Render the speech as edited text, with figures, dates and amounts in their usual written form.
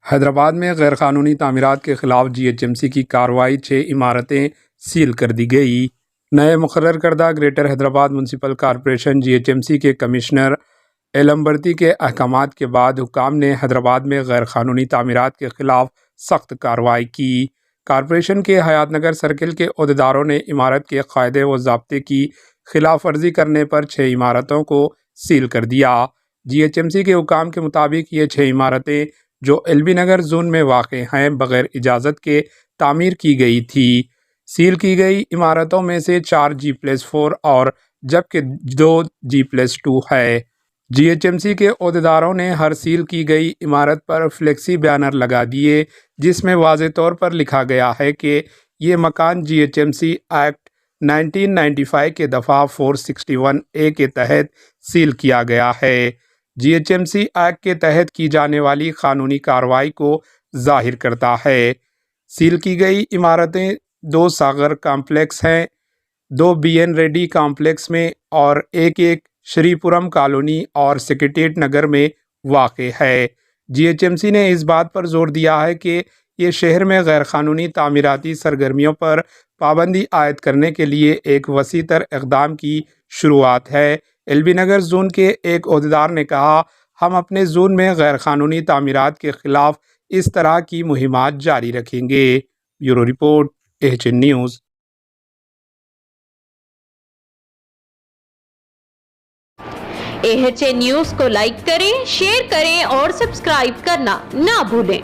حیدرآباد میں غیر قانونی تعمیرات کے خلاف GHMC کی کارروائی 6 عمارتیں سیل کر دی گئی۔ نئے مقرر کردہ greater Hyderabad municipal corporation GHMC کے کمشنر ایلمبرتی کے احکامات کے بعد حکام نے حیدرآباد میں غیر قانونی تعمیرات کے خلاف سخت کارروائی کی۔ کارپوریشن کے حیات نگر سرکل کے عہدیداروں نے عمارت کے قاعدے و ضابطے کی خلاف ورزی کرنے پر 6 عمارتوں کو سیل کر دیا۔ GHMC کے حکام کے مطابق یہ 6 عمارتیں جو LB نگر زون میں واقع ہیں بغیر اجازت کے تعمیر کی گئی تھی۔ سیل کی گئی عمارتوں میں سے 4 G+4 اور جبکہ 2 G+2 ہے۔ GHMC کے عہدیداروں نے ہر سیل کی گئی عمارت پر فلیکسی بینر لگا دیے جس میں واضح طور پر لکھا گیا ہے کہ یہ مکان GHMC ایکٹ 1995 کے دفعہ 461A کے تحت سیل کیا گیا ہے۔ GHMC ایکٹ کے تحت کی جانے والی قانونی کارروائی کو ظاہر کرتا ہے۔ سیل کی گئی عمارتیں 2 ساغر کمپلیکس ہیں، 2 BN ریڈی کمپلیکس میں اور ایک شری پورم کالونی اور سیکریٹریٹ نگر میں واقع ہے۔ GHMC نے اس بات پر زور دیا ہے کہ یہ شہر میں غیر قانونی تعمیراتی سرگرمیوں پر پابندی عائد کرنے کے لیے ایک وسیع تر اقدام کی شروعات ہے۔ LB نگر زون کے ایک عہدیدار نے کہا، ہم اپنے زون میں غیر قانونی تعمیرات کے خلاف اس طرح کی مہمات جاری رکھیں گے۔ Bureau report AHN news. AHN news کو لائک کریں، شیئر کریں اور سبسکرائب کرنا نہ بھولیں۔